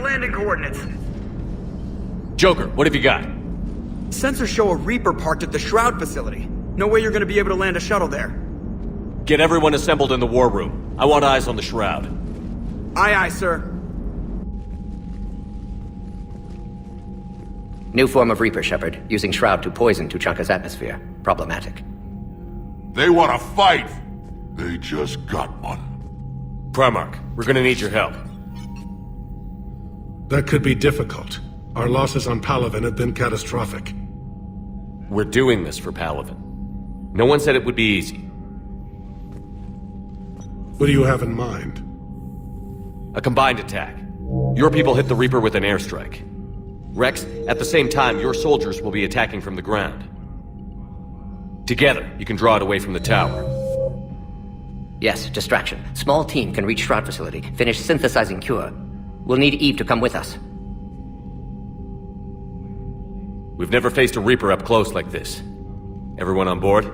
landing coordinates. Joker, what have you got? Sensors show a Reaper parked at the Shroud facility. No way you're gonna be able to land a shuttle there. Get everyone assembled in the war room. I want eyes on the Shroud. Aye, aye, sir. New form of Reaper, Shepard. Using Shroud to poison Tuchanka's atmosphere. Problematic. They want to fight! They just got one. Primarch, we're gonna need your help. That could be difficult. Our losses on Palaven have been catastrophic. We're doing this for Palaven. No one said it would be easy. What do you have in mind? A combined attack. Your people hit the Reaper with an airstrike. Rex, at the same time, your soldiers will be attacking from the ground. Together, you can draw it away from the tower. Yes, distraction. Small team can reach Shroud facility, finish synthesizing cure. We'll need Eve to come with us. We've never faced a Reaper up close like this. Everyone on board?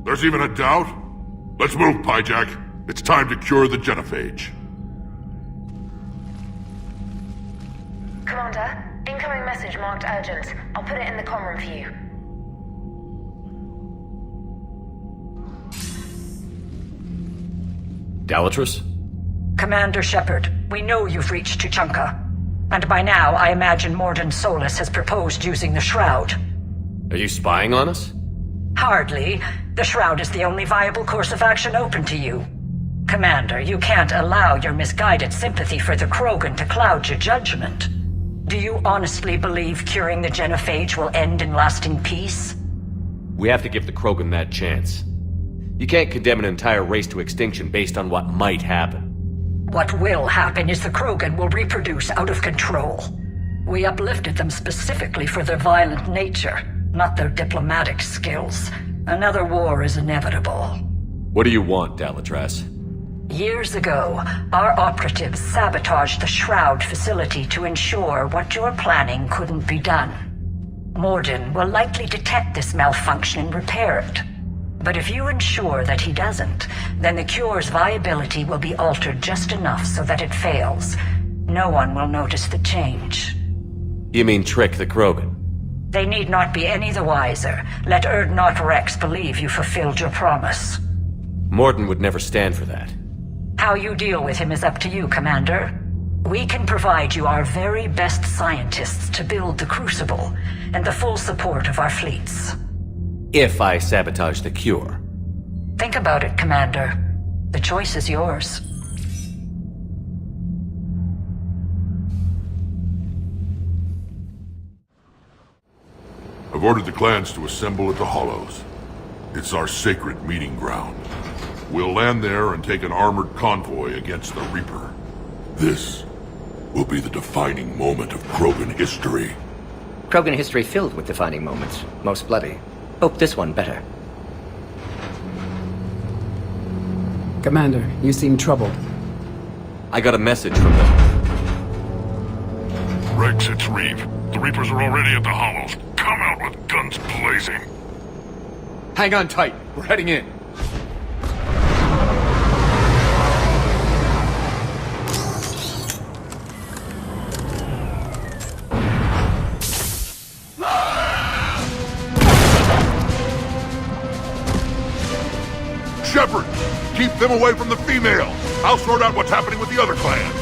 There's even a doubt? Let's move, Pyjack. It's time to cure the Genophage. Commander, incoming message marked urgent. I'll put it in the comm room for you. Dalatrus? Commander Shepard, we know you've reached Tuchanka. And by now, I imagine Mordin Solus has proposed using the Shroud. Are you spying on us? Hardly. The Shroud is the only viable course of action open to you. Commander, you can't allow your misguided sympathy for the Krogan to cloud your judgment. Do you honestly believe curing the Genophage will end in lasting peace? We have to give the Krogan that chance. You can't condemn an entire race to extinction based on what might happen. What will happen is the Krogan will reproduce out of control. We uplifted them specifically for their violent nature, not their diplomatic skills. Another war is inevitable. What do you want, Dalatrus? Years ago, our operatives sabotaged the Shroud facility to ensure what you're planning couldn't be done. Mordin will likely detect this malfunction and repair it. But if you ensure that he doesn't, then the cure's viability will be altered just enough so that it fails. No one will notice the change. You mean trick the Krogan? They need not be any the wiser. Let Urdnot Rex believe you fulfilled your promise. Mordin would never stand for that. How you deal with him is up to you, Commander. We can provide you our very best scientists to build the Crucible, and the full support of our fleets. If I sabotage the cure. Think about it, Commander. The choice is yours. I've ordered the clans to assemble at the Hollows. It's our sacred meeting ground. We'll land there and take an armored convoy against the Reaper. This will be the defining moment of Krogan history. Krogan history filled with defining moments. Most bloody. Hope this one better. Commander, you seem troubled. I got a message from them. Rex, it's Reeve. The Reapers are already at the Hollows. Come out with guns blazing. Hang on tight. We're heading in. Shepard, keep them away from the female. I'll sort out what's happening with the other clans.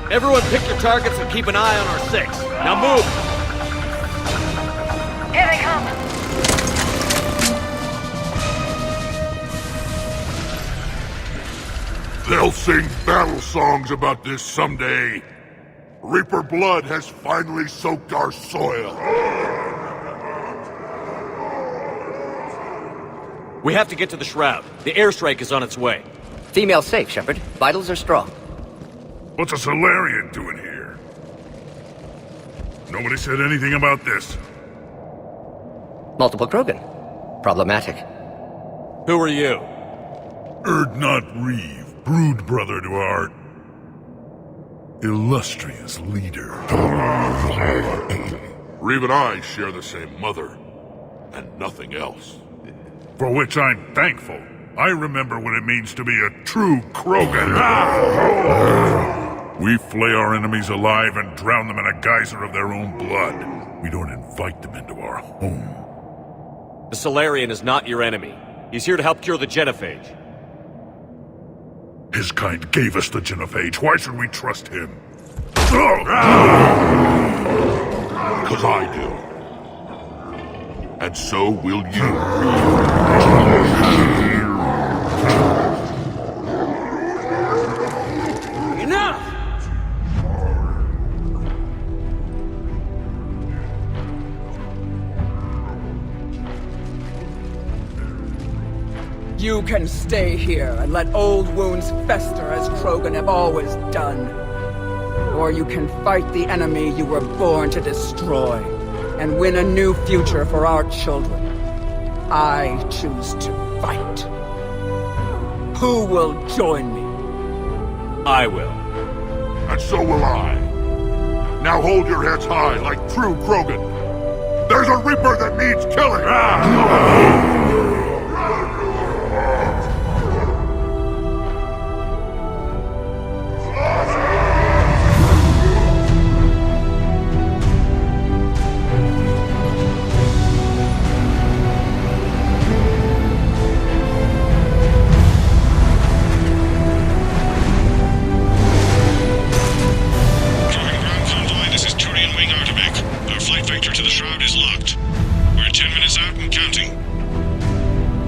Everyone pick your targets and keep an eye on our 6. Now move! Here they come! They'll sing battle songs about this someday. Reaper blood has finally soaked our soil. We have to get to the Shroud. The airstrike is on its way. Female safe, Shepard. Vitals are strong. What's a Solarian doing here? Nobody said anything about this. Multiple Krogan. Problematic. Who are you? Urdnot Reeve, brood brother to our illustrious leader. Reeve and I share the same mother. and nothing else. For which I'm thankful. I remember what it means to be a true Krogan. We flay our enemies alive and drown them in a geyser of their own blood. We don't invite them into our home. The Solarian is not your enemy. He's here to help cure the Genophage. His kind gave us the Genophage. Why should we trust him? Because I do. And so will you. Enough! You can stay here and let old wounds fester as Krogan have always done. Or you can fight the enemy you were born to destroy, and win a new future for our children. I choose to fight. Who will join me? I will. And so will I. Now hold your heads high like true Krogan. There's a Reaper that needs killing!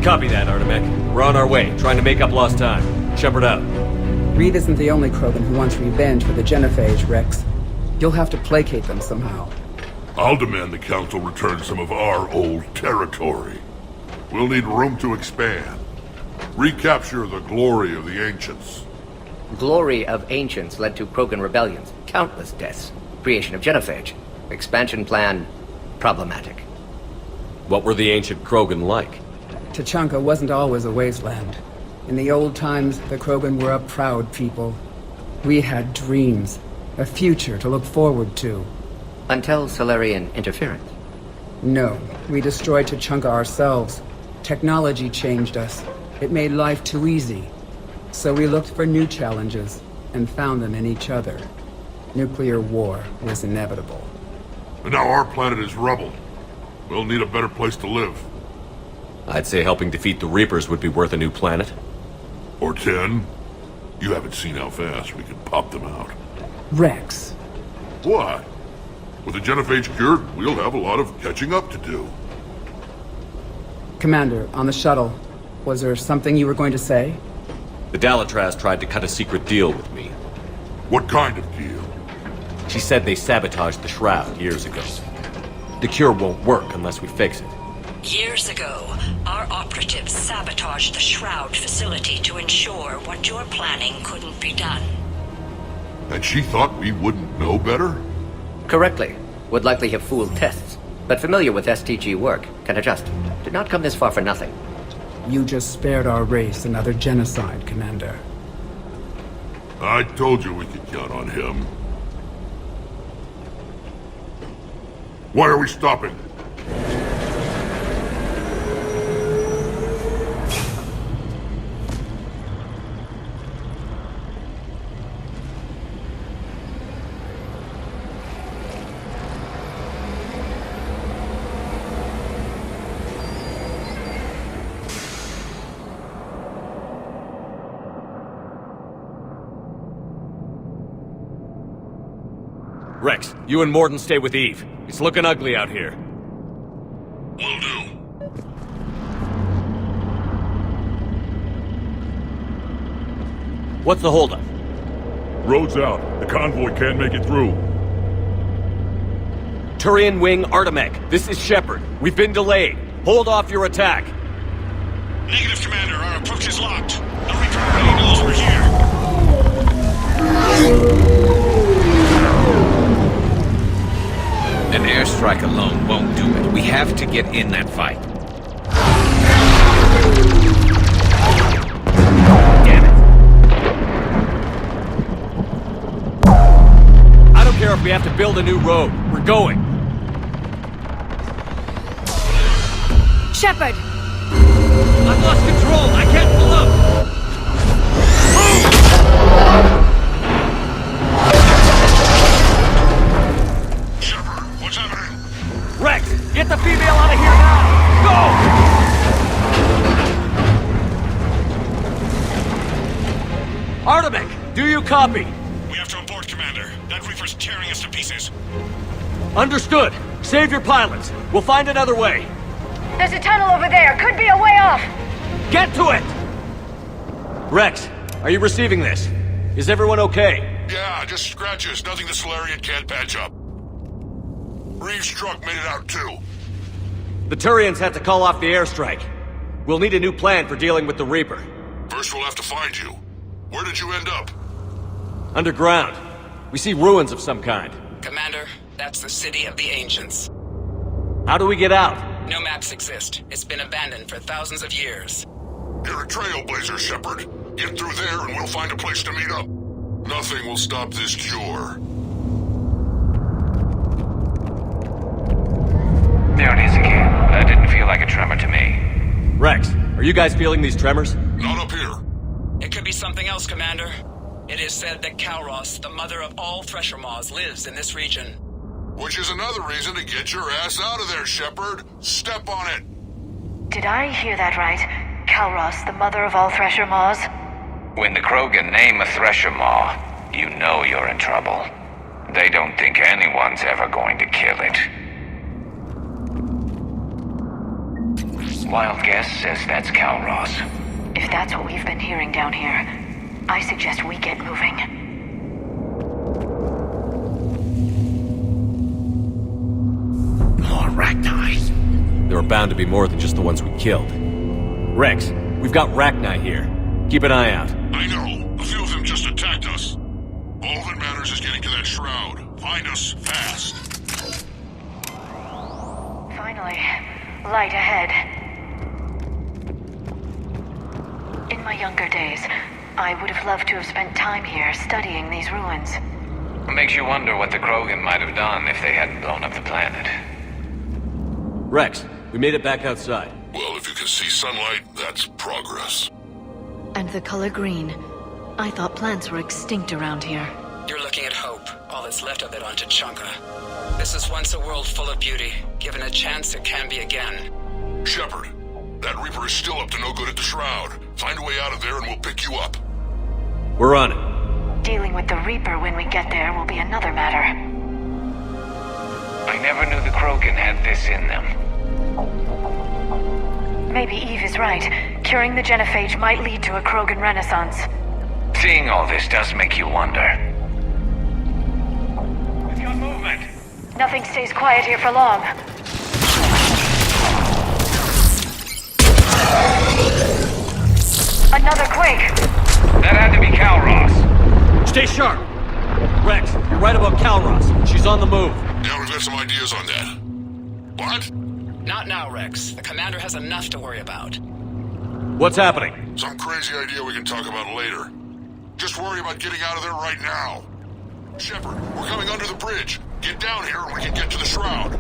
Copy that, Artemech. We're on our way, trying to make up lost time. Shepard out. Reed isn't the only Krogan who wants revenge for the Genophage, Rex. You'll have to placate them somehow. I'll demand the Council return some of our old territory. We'll need room to expand. Recapture the glory of the Ancients. Glory of Ancients led to Krogan rebellions, countless deaths, creation of Genophage. Expansion plan, problematic. What were the ancient Krogan like? Tuchanka wasn't always a wasteland. In the old times, the Krogan were a proud people. We had dreams, a future to look forward to. Until Solarian interference. No, we destroyed Tuchanka ourselves. Technology changed us. It made life too easy. So we looked for new challenges, and found them in each other. Nuclear war was inevitable. And now our planet is rubble. We'll need a better place to live. I'd say helping defeat the Reapers would be worth a new planet. Or 10. You haven't seen how fast we can pop them out. Rex. What? With the Genophage cured, we'll have a lot of catching up to do. Commander, on the shuttle, was there something you were going to say? The Dalatraz tried to cut a secret deal with me. What kind of deal? She said they sabotaged the Shroud years ago. The cure won't work unless we fix it. Years ago, our operatives sabotaged the Shroud facility to ensure what you're planning couldn't be done. And she thought we wouldn't know better? Correctly. Would likely have fooled tests, but familiar with STG work, can adjust. Did not come this far for nothing. You just spared our race another genocide, Commander. I told you we could count on him. Why are we stopping? Rex, you and Mordin stay with Eve. It's looking ugly out here. Will do. What's the holdup? Road's out. The convoy can't make it through. Turian Wing Artemech, this is Shepard. We've been delayed. Hold off your attack. Negative, Commander. Our approach is locked. The Reaper already knows we're here. An airstrike alone won't do it. We have to get in that fight. Damn it. I don't care if we have to build a new road. We're going. Shepard! I've lost control! I can't pull up! Shepard, what's happening? Rex, get the female out of here now! Go! Artemis, do you copy? We have to abort, Commander. That Reaper's tearing us to pieces. Understood. Save your pilots. We'll find another way. There's a tunnel over there. Could be a way off. Get to it! Rex, are you receiving this? Is everyone okay? Yeah, just scratches. Nothing the Solarian can't patch up. Reeves' truck made it out too. The Turians had to call off the airstrike. We'll need a new plan for dealing with the Reaper. First we'll have to find you. Where did you end up? Underground. We see ruins of some kind. Commander, that's the city of the Ancients. How do we get out? No maps exist. It's been abandoned for thousands of years. You're a trailblazer, Shepard. Get through there and we'll find a place to meet up. Nothing will stop this cure. There it is again. That didn't feel like a tremor to me. Rex, are you guys feeling these tremors? Not up here. It could be something else, Commander. It is said that Kalros, the mother of all Thresher Maws, lives in this region. Which is another reason to get your ass out of there, Shepard. Step on it. Did I hear that right? Kalros, the mother of all Thresher Maws? When the Krogan name a Thresher Maw, you know you're in trouble. They don't think anyone's ever going to kill it. Wild guess says that's Kalros. If that's what we've been hearing down here, I suggest we get moving. More Rachni. There are bound to be more than just the ones we killed. Rex, we've got Rachni here. Keep an eye out. I know. A few of them just attacked us. All that matters is getting to that shroud. Find us fast. Finally, light ahead. In my younger days, I would have loved to have spent time here studying these ruins. It makes you wonder what the Krogan might have done if they hadn't blown up the planet. Rex, we made it back outside. Well, if you can see sunlight, that's progress. And the color green. I thought plants were extinct around here. You're looking at hope, all that's left of it on Tuchanka. This is once a world full of beauty. Given a chance, it can be again. Shepard, that Reaper is still up to no good at the Shroud. Find a way out of there and we'll pick you up. We're on it. Dealing with the Reaper when we get there will be another matter. I never knew the Krogan had this in them. Maybe Eve is right. Curing the Genophage might lead to a Krogan renaissance. Seeing all this does make you wonder. We've got movement. Nothing stays quiet here for long. Another quake! That had to be Kalros. Stay sharp! Rex, you're right about Kalros. She's on the move. Yeah, we've got some ideas on that. What? Not now, Rex. The commander has enough to worry about. What's happening? Some crazy idea we can talk about later. Just worry about getting out of there right now. Shepard, we're coming under the bridge. Get down here and we can get to the Shroud.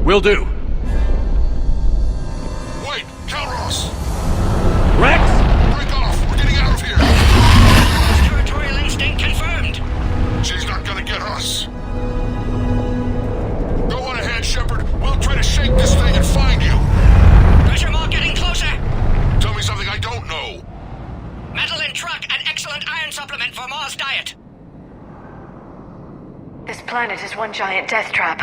Will do. Wait, Kalros! Rex! Break off! We're getting out of here! Territorial instinct confirmed! She's not gonna get us. Go on ahead, Shepard. We'll try to shake this thing and find you. Pressure Maw getting closer! Tell me something I don't know. Metal in truck, an excellent iron supplement for Maw's diet. This planet is one giant death trap.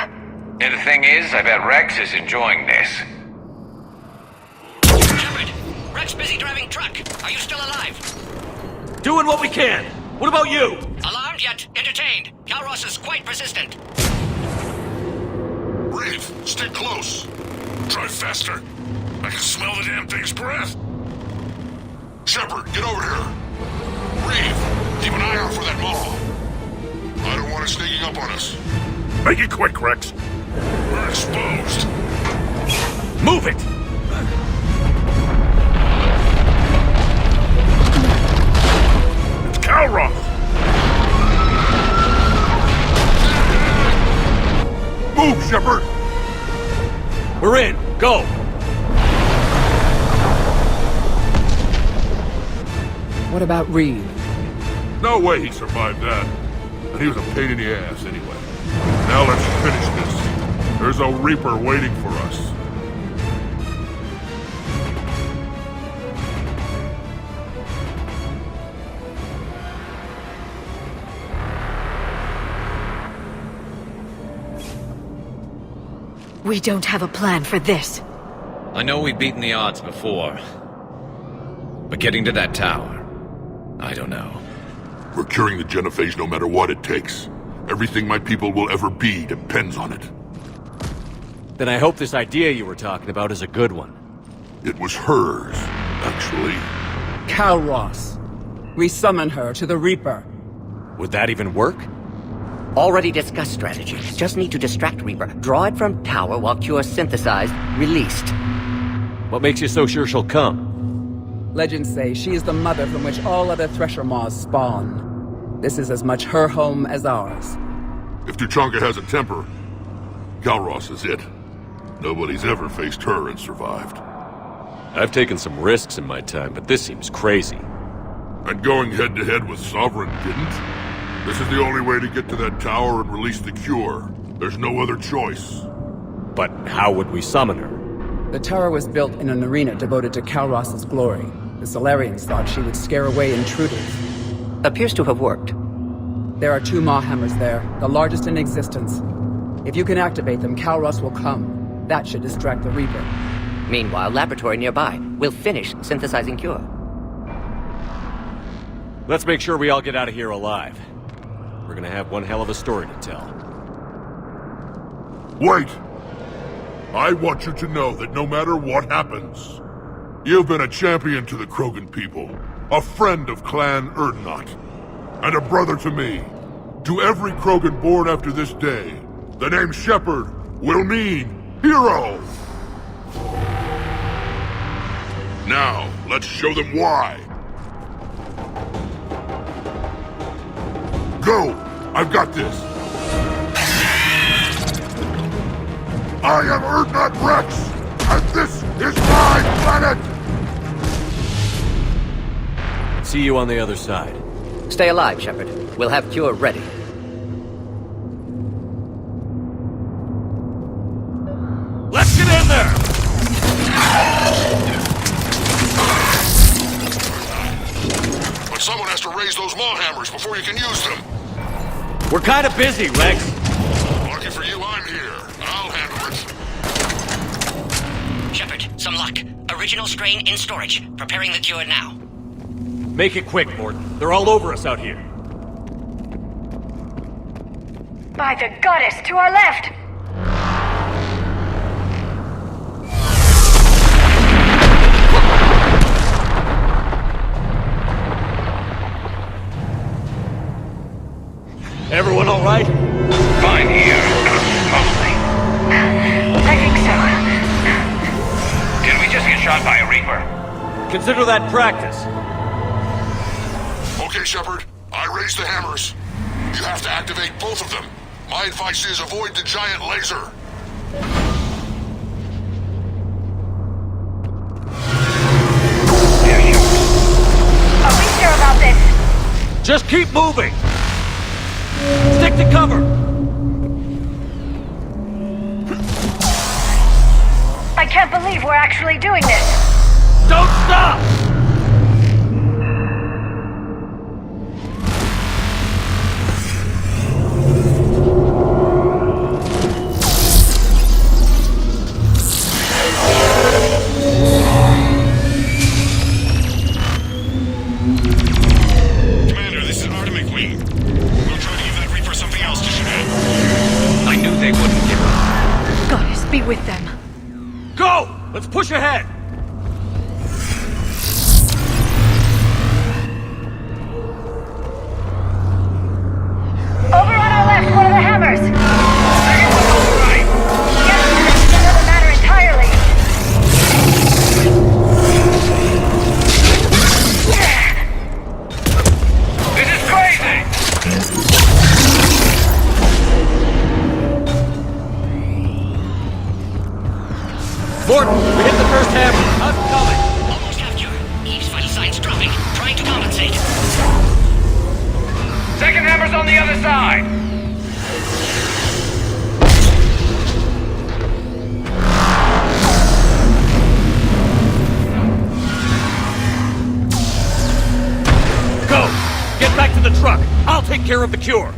And the thing is, I bet Rex is enjoying this. Shepard, Rex busy driving truck. Are you still alive? Doing what we can. What about you? Alarmed yet entertained. Kalros is quite persistent. Reeve, stick close. Try faster. I can smell the damn thing's breath. Shepard, get over here. Reeve, keep an eye out for that Maw. I don't want it sneaking up on us. Make it quick, Rex. We're exposed. Move it! It's Kalros! Move, Shepard! We're in. Go! What about Reed? No way he survived that. And he was a pain in the ass anyway. Now let's finish this. There's a Reaper waiting for us. We don't have a plan for this. I know we've beaten the odds before. But getting to that tower, I don't know. We're curing the Genophage no matter what it takes. Everything my people will ever be depends on it. Then I hope this idea you were talking about is a good one. It was hers, actually. Calros. We summon her to the Reaper. Would that even work? Already discussed strategy. Just need to distract Reaper. Draw it from tower while Cure synthesized, released. What makes you so sure she'll come? Legends say she is the mother from which all other Thresher Maws spawn. This is as much her home as ours. If Tuchanka has a temper, Calros is it. Nobody's ever faced her and survived. I've taken some risks in my time, but this seems crazy. And going head-to-head with Sovereign didn't? This is the only way to get to that tower and release the cure. There's no other choice. But how would we summon her? The tower was built in an arena devoted to Calros' glory. The Solarians thought she would scare away intruders. Appears to have worked. There are 2 Maw hammers there, the largest in existence. If you can activate them, Calros will come. That should distract the Reaper. Meanwhile, laboratory nearby. We'll finish synthesizing Cure. Let's make sure we all get out of here alive. We're gonna have one hell of a story to tell. Wait! I want you to know that no matter what happens, you've been a champion to the Krogan people, a friend of Clan Erdnot, and a brother to me. To every Krogan born after this day, the name Shepard will mean hero! Now, let's show them why. Go! I've got this! I am Erdnot Rex, and this is my planet! See you on the other side. Stay alive, Shepard. We'll have Cure ready. Let's get in there! But someone has to raise those maw hammers before you can use them. We're kind of busy, Rex. Lucky for you, I'm here. I'll handle it. Shepard, some luck. Original strain in storage. Preparing the cure now. Make it quick, Mordin. They're all over us out here. By the goddess, to our left! Everyone all right? Fine here. Mostly. I think so. Did we just get shot by a Reaper? Consider that practice. Okay, Shepard. I raised the hammers. You have to activate both of them. My advice is avoid the giant laser. Are we sure about this? Just keep moving! Stick to cover! I can't believe we're actually doing this! Don't stop! Commander, this is Artemis Queen. We'll try to give that Reaper something else to shoot at. I knew they wouldn't give up. Goddess, be with them. Go! Let's push ahead! Over on our left, one of the hammers! Second one's all right. Yes, it's another matter entirely. This is crazy! Mordin, we hit the first hammer! on the other side! Go! Get back to the truck! I'll take care of the cure!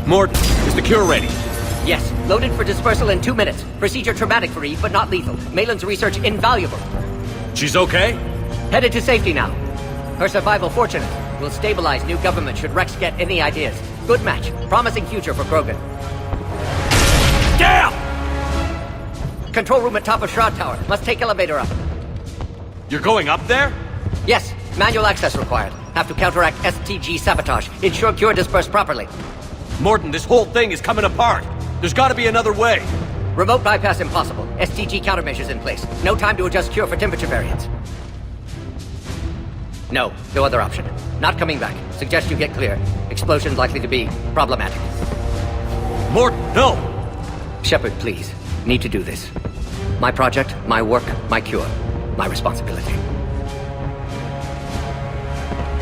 Mordin, is the cure ready? Yes, loaded for dispersal in 2 minutes. Procedure traumatic for Eve, but not lethal. Malin's research invaluable. She's okay? Headed to safety now. Her survival fortunate. Will stabilize new government should Rex get any ideas. Good match. Promising future for Krogan. Damn! Control room at top of Shroud Tower. Must take elevator up. You're going up there? Yes, manual access required. Have to counteract STG sabotage. Ensure cure dispersed properly. Mordin, this whole thing is coming apart. There's gotta be another way. Remote bypass impossible. STG countermeasures in place. No time to adjust cure for temperature variance. No other option. Not coming back. Suggest you get clear. Explosion's likely to be problematic. Mordin, no! Shepard, please. Need to do this. My project, my work, my cure. My responsibility.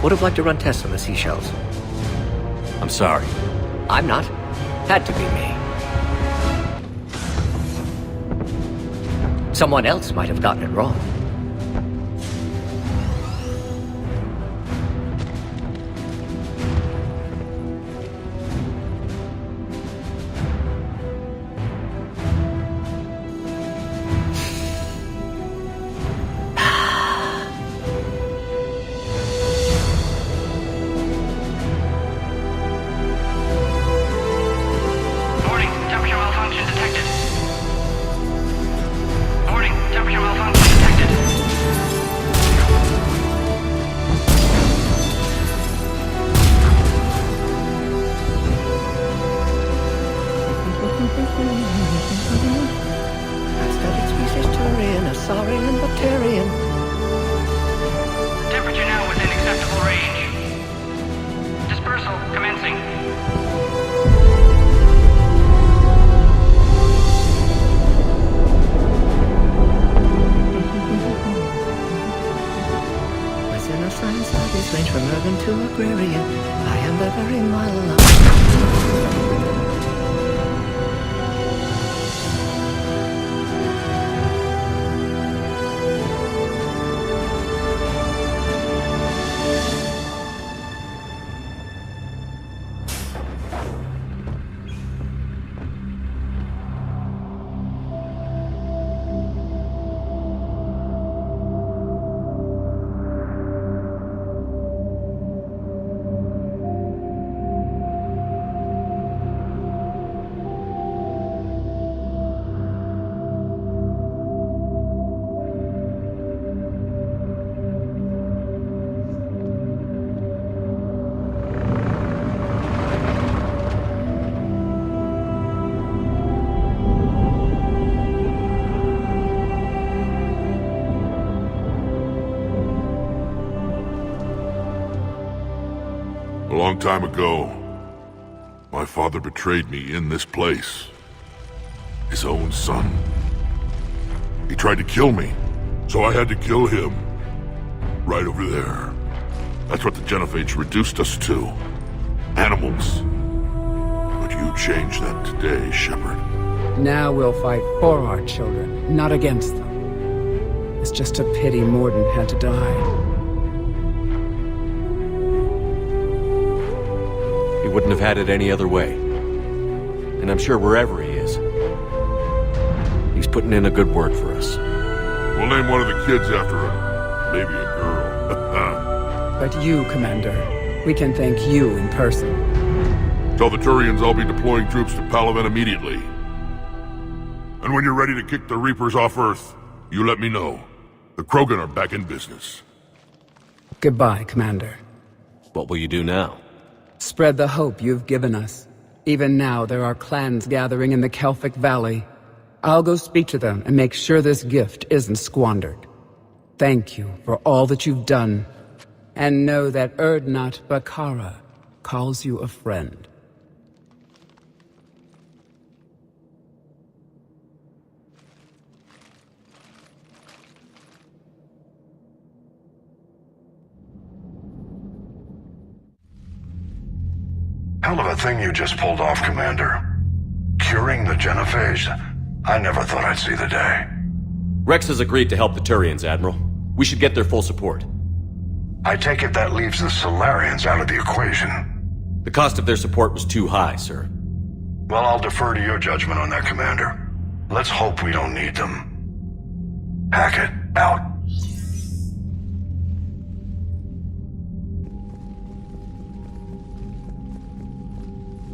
Would have liked to run tests on the seashells. I'm sorry. I'm not. Had to be me. Someone else might have gotten it wrong. A long time ago, my father betrayed me in this place. His own son. He tried to kill me, so I had to kill him. Right over there. That's what the Genophage reduced us to. Animals. But you changed that today, Shepard. Now we'll fight for our children, not against them. It's just a pity Mordin had to die. He wouldn't have had it any other way. And I'm sure wherever he is, he's putting in a good word for us. We'll name one of the kids after him. Maybe a girl. But you, Commander, we can thank you in person. Tell the Turians I'll be deploying troops to Palaven immediately. And when you're ready to kick the Reapers off Earth, you let me know. The Krogan are back in business. Goodbye, Commander. What will you do now? Spread the hope you've given us. Even now, there are clans gathering in the Kelphic Valley. I'll go speak to them and make sure this gift isn't squandered. Thank you for all that you've done. And know that Erdnot Bakara calls you a friend. Hell of a thing you just pulled off, Commander. Curing the Genophage? I never thought I'd see the day. Rex has agreed to help the Turians, Admiral. We should get their full support. I take it that leaves the Solarians out of the equation. The cost of their support was too high, sir. Well, I'll defer to your judgment on that, Commander. Let's hope we don't need them. Hackett, out.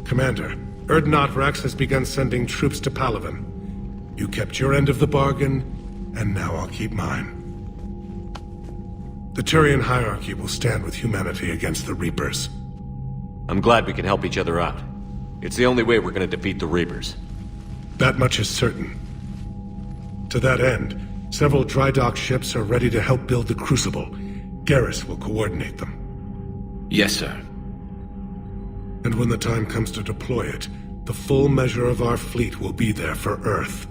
Commander, Erdnot Rex has begun sending troops to Palaven. You kept your end of the bargain, and now I'll keep mine. The Turian hierarchy will stand with humanity against the Reapers. I'm glad we can help each other out. It's the only way we're gonna defeat the Reapers. That much is certain. To that end, several dry dock ships are ready to help build the Crucible. Garrus will coordinate them. Yes, sir. And when the time comes to deploy it, the full measure of our fleet will be there for Earth.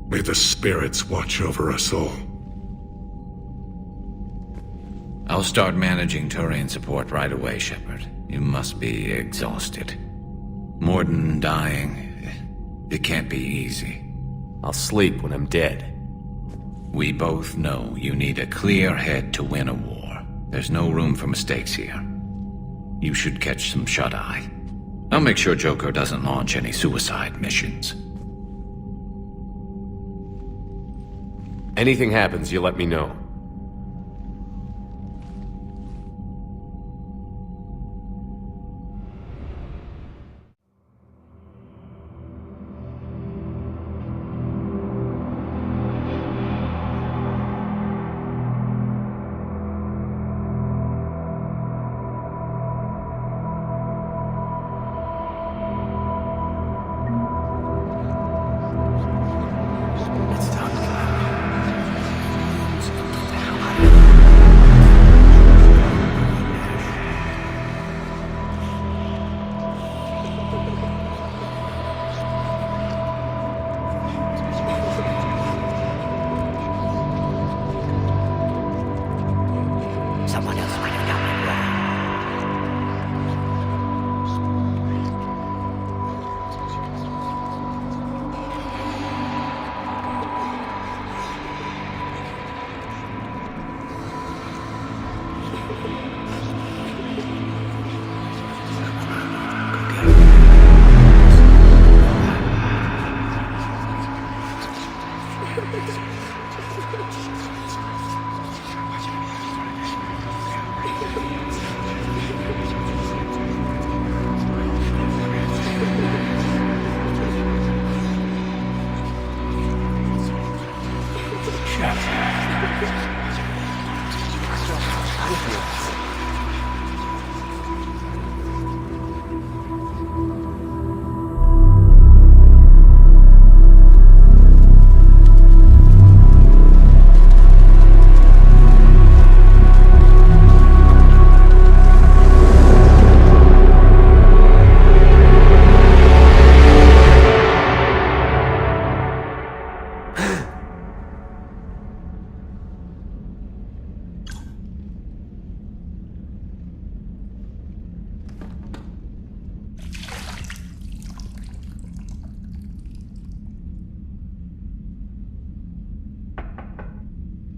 May the spirits watch over us all. I'll start managing Turian support right away, Shepard. You must be exhausted. Mordin dying, it can't be easy. I'll sleep when I'm dead. We both know you need a clear head to win a war. There's no room for mistakes here. You should catch some shut-eye. I'll make sure Joker doesn't launch any suicide missions. Anything happens, you let me know.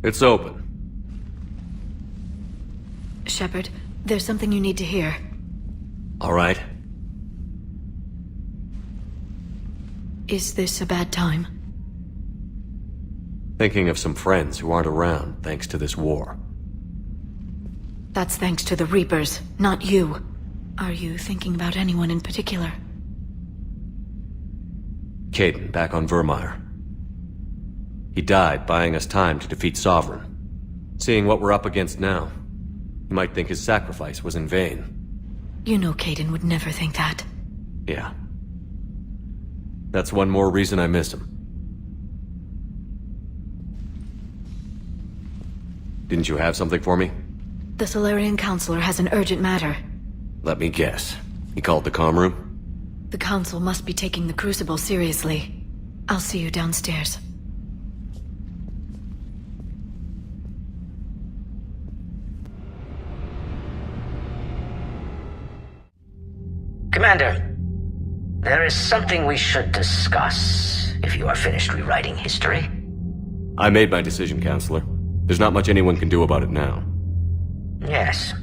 It's open. Shepard, there's something you need to hear. All right. Is this a bad time? Thinking of some friends who aren't around thanks to this war. That's thanks to the Reapers, not you. Are you thinking about anyone in particular? Caden, back on Vermeer. He died buying us time to defeat Sovereign. Seeing what we're up against now, you might think his sacrifice was in vain. You know Caden would never think that. Yeah. That's one more reason I miss him. Didn't you have something for me? The Solarian Counselor has an urgent matter. Let me guess. He called the comm room? The Council must be taking the Crucible seriously. I'll see you downstairs. Commander, there is something we should discuss, if you are finished rewriting history. I made my decision, Counselor. There's not much anyone can do about it now. Yes.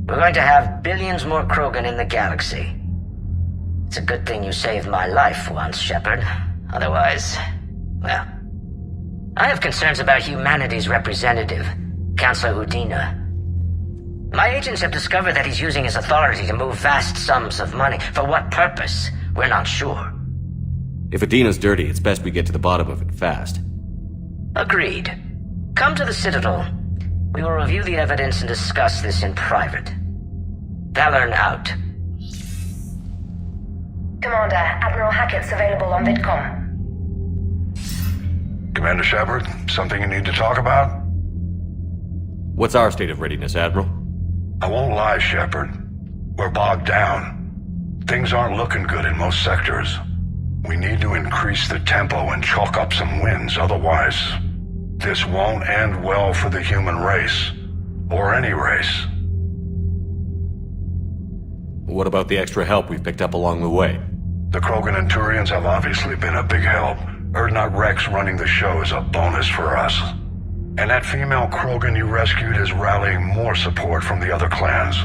We're going to have billions more Krogan in the galaxy. It's a good thing you saved my life once, Shepard. Otherwise, well... I have concerns about humanity's representative, Councillor Udina. My agents have discovered that he's using his authority to move vast sums of money. For what purpose? We're not sure. If Adina's dirty, it's best we get to the bottom of it fast. Agreed. Come to the Citadel. We will review the evidence and discuss this in private. Valorn out. Commander, Admiral Hackett's available on Vidcom. Commander Shepard, something you need to talk about? What's our state of readiness, Admiral? I won't lie, Shepard. We're bogged down. Things aren't looking good in most sectors. We need to increase the tempo and chalk up some wins, otherwise... this won't end well for the human race. Or any race. What about the extra help we've picked up along the way? The Krogan and Turians have obviously been a big help. Urdnot Rex running the show is a bonus for us. And that female Krogan you rescued is rallying more support from the other clans.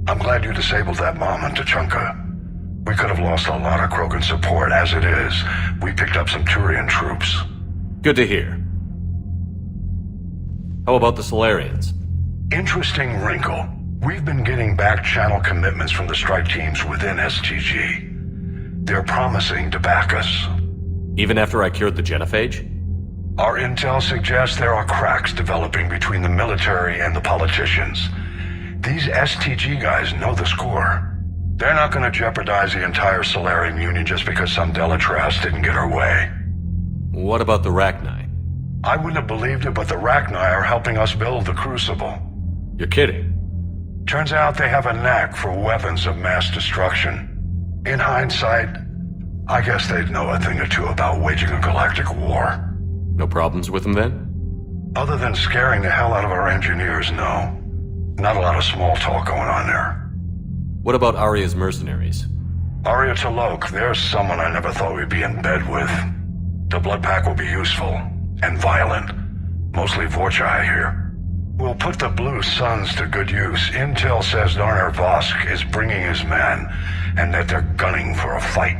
I'm glad you disabled that bomb on Tuchanka. We could have lost a lot of Krogan support. As it is, we picked up some Turian troops. Good to hear. How about the Solarians? Interesting wrinkle. We've been getting back-channel commitments from the strike teams within STG. They're promising to back us. Even after I cured the Genophage? Our intel suggests there are cracks developing between the military and the politicians. These STG guys know the score. They're not going to jeopardize the entire Solarian Union just because some Delatras didn't get her way. What about the Rachni? I wouldn't have believed it, but the Rachni are helping us build the Crucible. You're kidding. Turns out they have a knack for weapons of mass destruction. In hindsight, I guess they'd know a thing or two about waging a galactic war. No problems with them then? Other than scaring the hell out of our engineers, no. Not a lot of small talk going on there. What about Aria's mercenaries? Aria T'Lok, there's someone I never thought we'd be in bed with. The blood pack will be useful. And violent. Mostly Vorchai here. We'll put the Blue Suns to good use. Intel says Darner Vosk is bringing his men, and that they're gunning for a fight.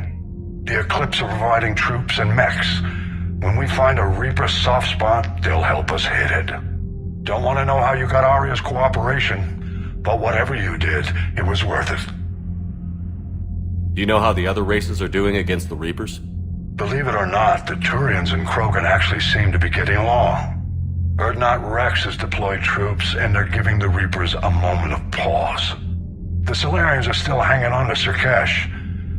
The Eclipse are providing troops and mechs. When we find a Reaper soft spot, they'll help us hit it. Don't want to know how you got Aria's cooperation, but whatever you did, it was worth it. Do you know how the other races are doing against the Reapers? Believe it or not, the Turians and Krogan actually seem to be getting along. Urdnot Rex has deployed troops, and they're giving the Reapers a moment of pause. The Solarians are still hanging on to Sirkesh,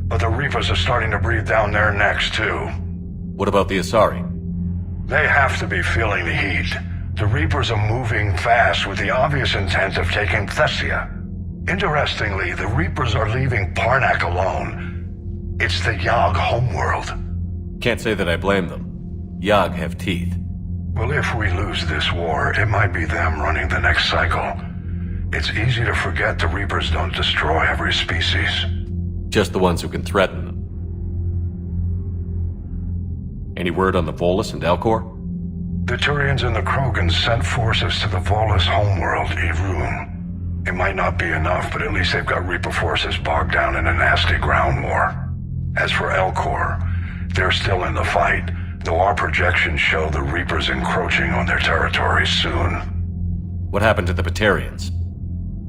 but the Reapers are starting to breathe down their necks, too. What about the Asari? They have to be feeling the heat. The Reapers are moving fast with the obvious intent of taking Thessia. Interestingly, the Reapers are leaving Parnak alone. It's the Yag homeworld. Can't say that I blame them. Yag have teeth. Well, if we lose this war, it might be them running the next cycle. It's easy to forget the Reapers don't destroy every species. Just the ones who can threaten them. Any word on the Volus and Elcor? The Turians and the Krogans sent forces to the Volus homeworld, Irun. It might not be enough, but at least they've got Reaper forces bogged down in a nasty ground war. As for Elcor, they're still in the fight, though our projections show the Reapers encroaching on their territory soon. What happened to the Batarians?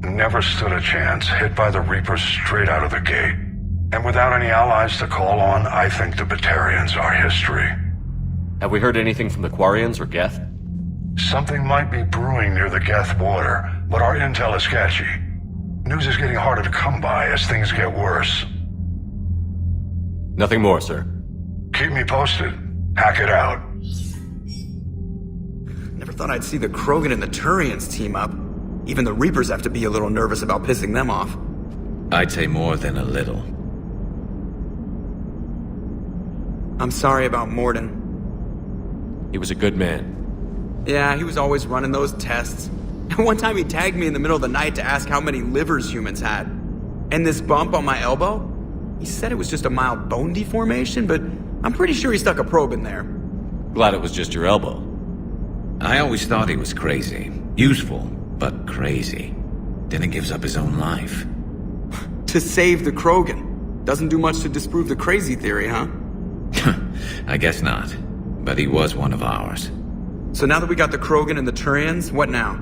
Never stood a chance, hit by the Reapers straight out of the gate. And without any allies to call on, I think the Batarians are history. Have we heard anything from the Quarians or Geth? Something might be brewing near the Geth water, but our intel is sketchy. News is getting harder to come by as things get worse. Nothing more, sir. Keep me posted. Hack it out. Never thought I'd see the Krogan and the Turians team up. Even the Reapers have to be a little nervous about pissing them off. I'd say more than a little. I'm sorry about Mordin. He was a good man. Yeah, he was always running those tests. And one time he tagged me in the middle of the night to ask how many livers humans had. And this bump on my elbow? He said it was just a mild bone deformation, but I'm pretty sure he stuck a probe in there. Glad it was just your elbow. I always thought he was crazy. Useful, but crazy. Then he gives up his own life. To save the Krogan. Doesn't do much to disprove the crazy theory, huh? I guess not. But he was one of ours. So now that we got the Krogan and the Turians, what now?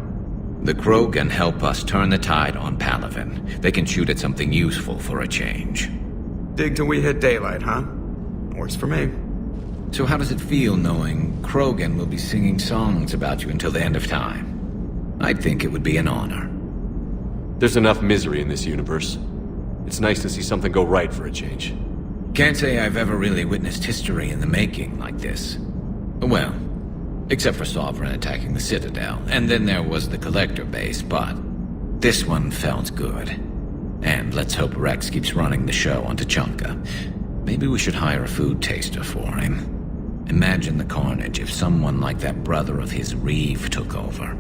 The Krogan help us turn the tide on Palaven. They can shoot at something useful for a change. Dig till we hit daylight, huh? Works for me. So how does it feel knowing Krogan will be singing songs about you until the end of time? I think it would be an honor. There's enough misery in this universe. It's nice to see something go right for a change. Can't say I've ever really witnessed history in the making like this. Well, except for Sovereign attacking the Citadel, and then there was the Collector base, but this one felt good. And let's hope Rex keeps running the show on Tuchanka. Maybe we should hire a food taster for him. Imagine the carnage if someone like that brother of his, Reeve, took over.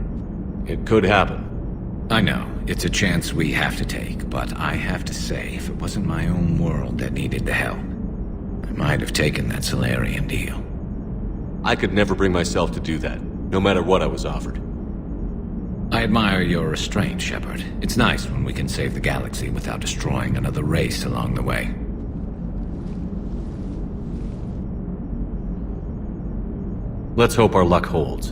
It could happen. I know, it's a chance we have to take, but I have to say, if it wasn't my own world that needed the help, I might have taken that Solarian deal. I could never bring myself to do that, no matter what I was offered. I admire your restraint, Shepard. It's nice when we can save the galaxy without destroying another race along the way. Let's hope our luck holds.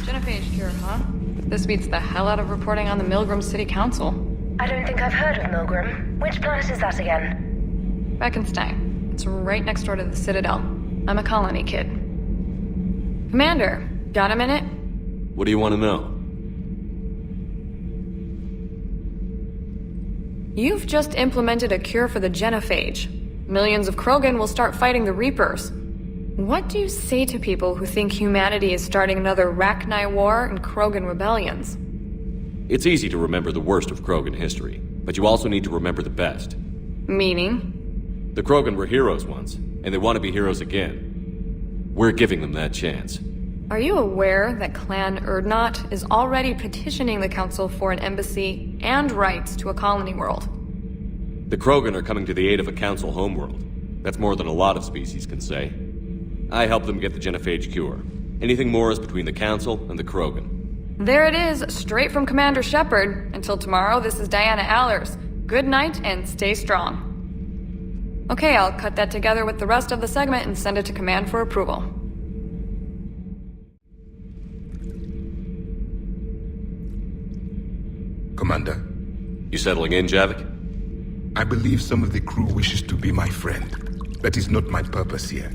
Genophage cure, huh? This beats the hell out of reporting on the Milgram City Council. I don't think I've heard of Milgram. Which planet is that again? Beckenstein. It's right next door to the Citadel. I'm a colony kid. Commander, got a minute? What do you want to know? You've just implemented a cure for the Genophage. Millions of Krogan will start fighting the Reapers. What do you say to people who think humanity is starting another Rachni War and Krogan rebellions? It's easy to remember the worst of Krogan history, but you also need to remember the best. Meaning? The Krogan were heroes once, and they want to be heroes again. We're giving them that chance. Are you aware that Clan Urdnot is already petitioning the Council for an embassy and rights to a colony world? The Krogan are coming to the aid of a Council homeworld. That's more than a lot of species can say. I helped them get the Genophage cure. Anything more is between the Council and the Krogan. There it is, straight from Commander Shepard. Until tomorrow, this is Diana Allers. Good night and stay strong. Okay, I'll cut that together with the rest of the segment and send it to Command for approval. Commander. You settling in, Javik? I believe some of the crew wishes to be my friend. That is not my purpose here.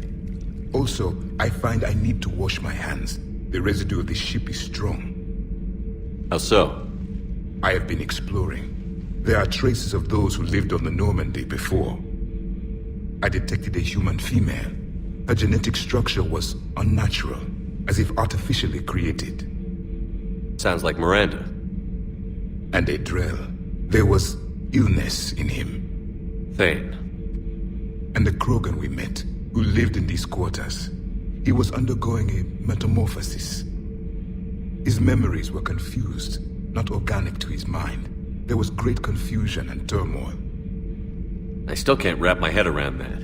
Also, I find I need to wash my hands. The residue of the ship is strong. How so? I have been exploring. There are traces of those who lived on the Normandy before. I detected a human female. Her genetic structure was unnatural, as if artificially created. Sounds like Miranda. And a Drell. There was illness in him. Thane. And the Krogan we met, who lived in these quarters. He was undergoing a metamorphosis. His memories were confused, not organic to his mind. There was great confusion and turmoil. I still can't wrap my head around that.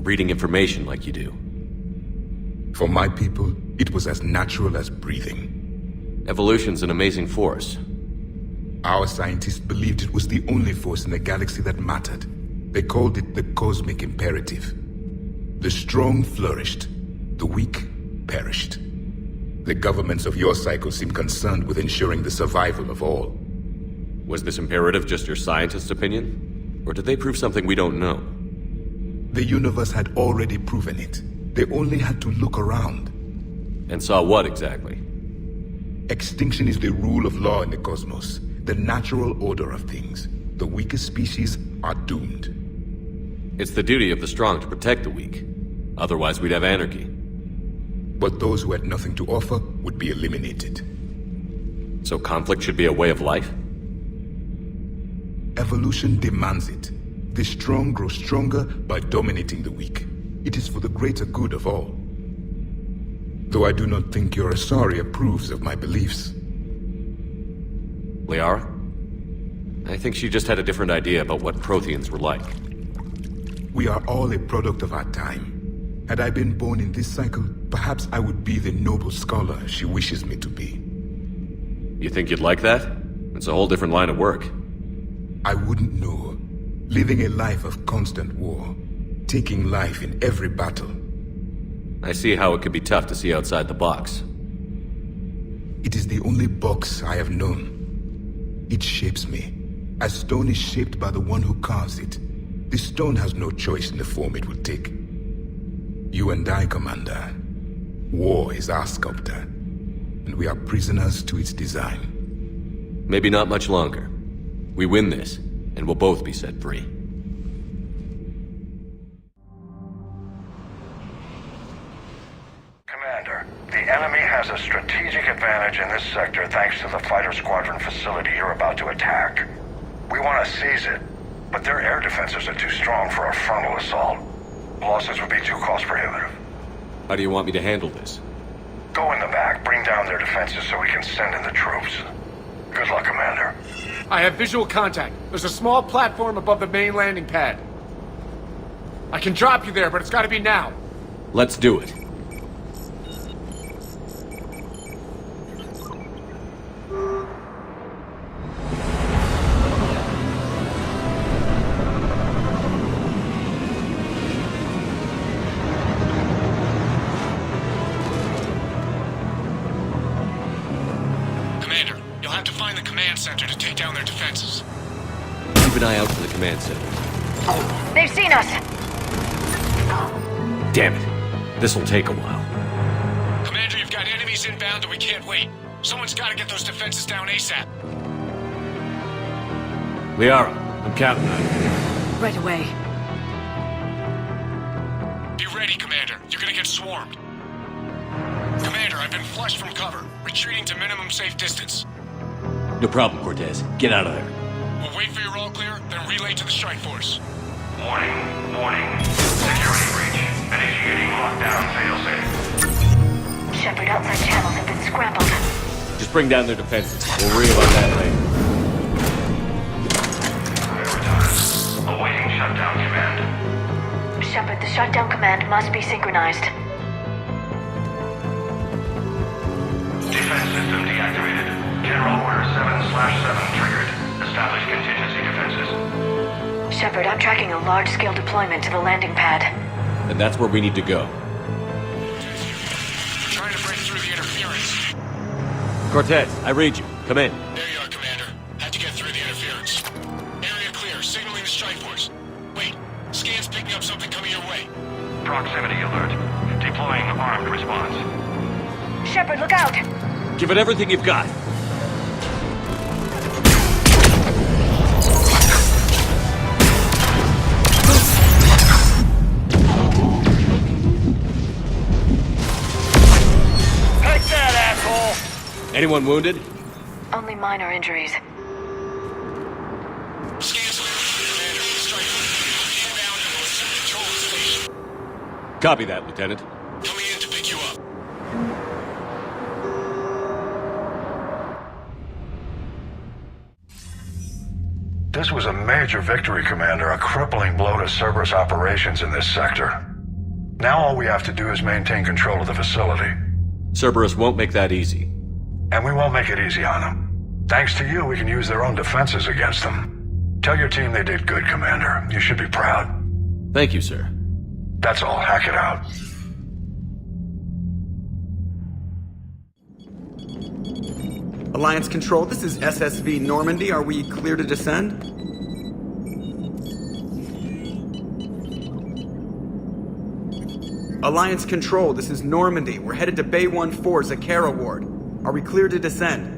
Reading information like you do. For my people, it was as natural as breathing. Evolution's an amazing force. Our scientists believed it was the only force in the galaxy that mattered. They called it the cosmic imperative. The strong flourished, the weak perished. The governments of your cycle seem concerned with ensuring the survival of all. Was this imperative just your scientist's opinion? Or did they prove something we don't know? The universe had already proven it. They only had to look around. And saw what exactly? Extinction is the rule of law in the cosmos, the natural order of things. The weakest species are doomed. It's the duty of the strong to protect the weak. Otherwise, we'd have anarchy. But those who had nothing to offer would be eliminated. So conflict should be a way of life? Evolution demands it. The strong grow stronger by dominating the weak. It is for the greater good of all. Though I do not think your Asari approves of my beliefs. Liara? I think she just had a different idea about what Protheans were like. We are all a product of our time. Had I been born in this cycle, perhaps I would be the noble scholar she wishes me to be. You think you'd like that? It's a whole different line of work. I wouldn't know. Living a life of constant war. Taking life in every battle. I see how it could be tough to see outside the box. It is the only box I have known. It shapes me, as stone is shaped by the one who carves it. The stone has no choice in the form it will take. You and I, Commander. War is our sculptor, and we are prisoners to its design. Maybe not much longer. We win this, and we'll both be set free. Commander, the enemy has a strategic advantage in this sector thanks to the fighter squadron facility you're about to attack. We want to seize it, but their air defenses are too strong for a frontal assault. Losses would be too cost prohibitive. How do you want me to handle this? Go in the back, bring down their defenses so we can send in the troops. Good luck, Commander. I have visual contact. There's a small platform above the main landing pad. I can drop you there, but it's gotta be now. Let's do it. Center to take down their defenses. Keep an eye out for the command center. They've seen us! Damn it. This'll take a while. Commander, you've got enemies inbound and we can't wait. Someone's gotta get those defenses down ASAP. Liara, I'm counting on you. Right away. Be ready, Commander. You're gonna get swarmed. Commander, I've been flushed from cover. Retreating to minimum safe distance. No problem, Cortez. Get out of there. We'll wait for your all clear, then relay to the strike force. Warning. Security breach. Initiating lockdown failsafe. Shepard, outside channels have been scrambled. Just bring down their defenses. We'll worry about that later. Awaiting shutdown command. Shepard, the shutdown command must be synchronized. Defense system deactivated. General Order 7/7 triggered. Establish contingency defenses. Shepard, I'm tracking a large-scale deployment to the landing pad. And that's where we need to go. Trying to break through the interference. Cortez, I read you. Come in. There you are, Commander. Had to get through the interference. Area clear, signaling the strike force. Wait, scan's picking up something coming your way. Proximity alert. Deploying armed response. Shepard, look out! Give it everything you've got. Take that, asshole! Anyone wounded? Only minor injuries. Copy that, Lieutenant. Coming in to pick you up. This was a major victory, Commander. A crippling blow to Cerberus operations in this sector. Now all we have to do is maintain control of the facility. Cerberus won't make that easy. And we won't make it easy on them. Thanks to you, we can use their own defenses against them. Tell your team they did good, Commander. You should be proud. Thank you, sir. That's all. Hack it out. Alliance Control, this is SSV Normandy. Are we clear to descend? Alliance Control, this is Normandy. We're headed to Bay 1-4, Zakara Ward. Are we clear to descend?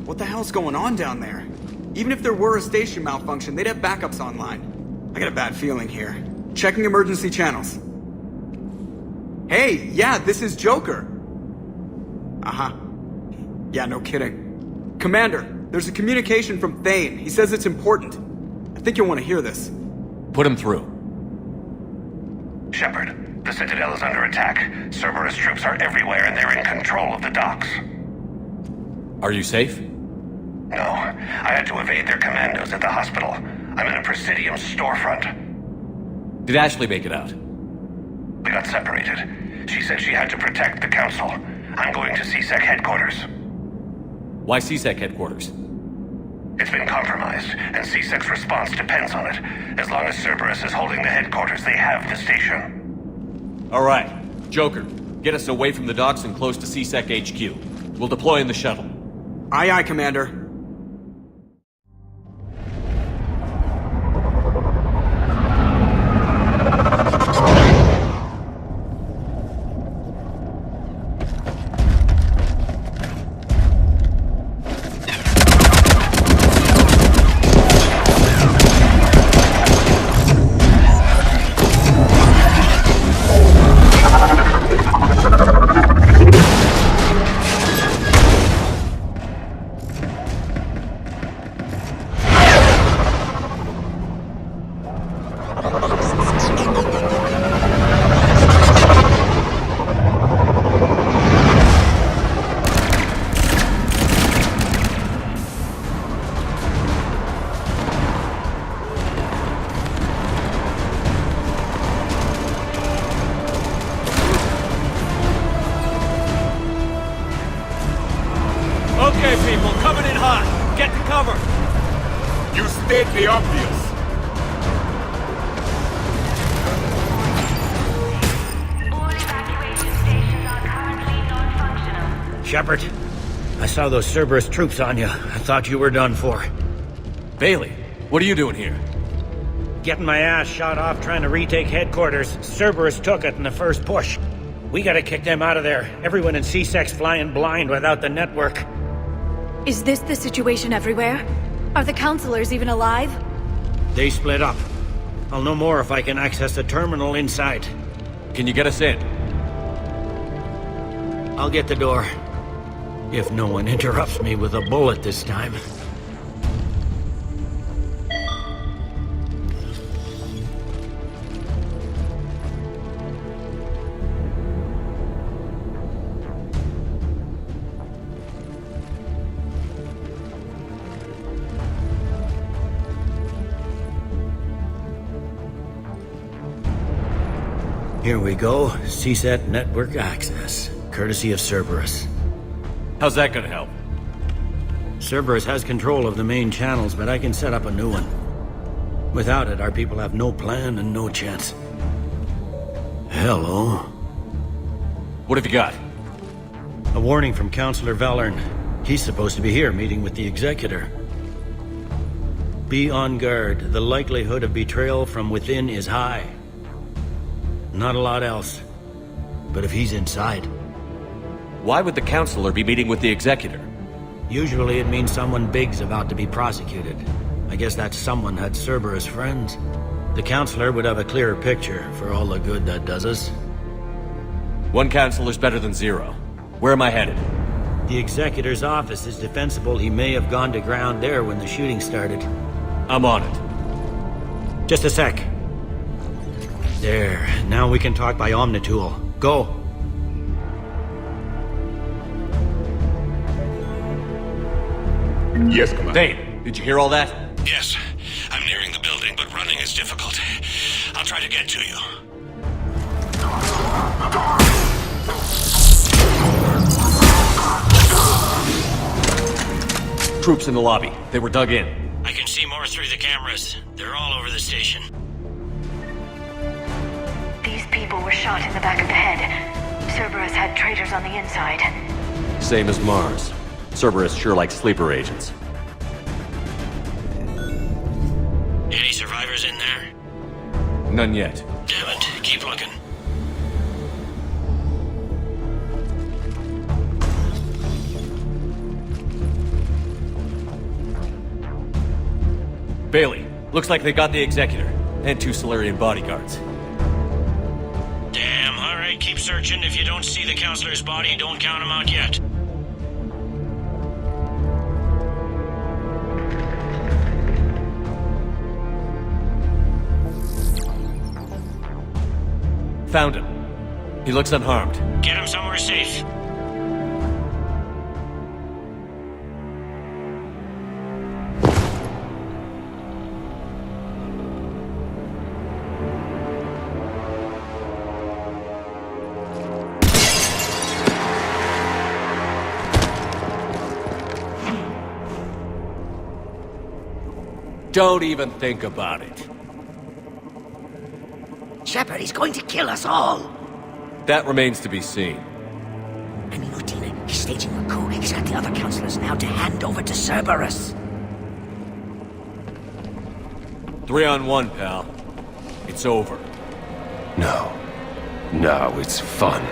What the hell's going on down there? Even if there were a station malfunction, they'd have backups online. I got a bad feeling here. Checking emergency channels. Hey, yeah, this is Joker. Uh-huh. Yeah, no kidding. Commander, there's a communication from Thane. He says it's important. I think you'll want to hear this. Put him through. Shepard, the Citadel is under attack. Cerberus troops are everywhere and they're in control of the docks. Are you safe? No, I had to evade their commandos at the hospital. I'm in a Presidium storefront. Did Ashley make it out? We got separated. She said she had to protect the Council. I'm going to CSEC headquarters. Why CSEC headquarters? It's been compromised, and CSEC's response depends on it. As long as Cerberus is holding the headquarters, they have the station. All right. Joker, get us away from the docks and close to CSEC HQ. We'll deploy in the shuttle. Aye, aye, Commander. Okay, people, coming in hot. Get to cover. You state the obvious. All evacuation stations are currently non-functional. Shepard, I saw those Cerberus troops on you. I thought you were done for. Bailey, what are you doing here? Getting my ass shot off trying to retake headquarters. Cerberus took it in the first push. We gotta kick them out of there. Everyone in CSEC's flying blind without the network. Is this the situation everywhere? Are the counselors even alive? They split up. I'll know more if I can access the terminal inside. Can you get us in? I'll get the door. If no one interrupts me with a bullet this time. Here we go. CSET network access, courtesy of Cerberus. How's that gonna help? Cerberus has control of the main channels, but I can set up a new one. Without it, our people have no plan and no chance. Hello. What have you got? A warning from Counselor Valern. He's supposed to be here meeting with the Executor. Be on guard. The likelihood of betrayal from within is high. Not a lot else. But if he's inside... Why would the Counselor be meeting with the Executor? Usually it means someone big's about to be prosecuted. I guess that someone had Cerberus friends. The Counselor would have a clearer picture for all the good that does us. One Counselor's better than zero. Where am I headed? The Executor's office is defensible. He may have gone to ground there when the shooting started. I'm on it. Just a sec. There. Now we can talk by Omnitool. Go. Yes, Commander. Thane, did you hear all that? Yes. I'm nearing the building, but running is difficult. I'll try to get to you. Troops in the lobby. They were dug in. I can see more through the cameras. They're all over the station. These people were shot in the back of the head. Cerberus had traitors on the inside. Same as Mars. Cerberus sure likes sleeper agents. Any survivors in there? None yet. Damn it. Keep looking. Bailey, looks like they got the Executor and 2 Solarian bodyguards. Damn, alright, keep searching. If you don't see the counselor's body, don't count him out yet. Found him. He looks unharmed. Get him somewhere safe. Don't even think about it. Shepard, he's going to kill us all. That remains to be seen. And Mordin, he's staging a coup. He's got the other counselors now to hand over to Cerberus. 3-on-1, pal. It's over. No. No, it's fun.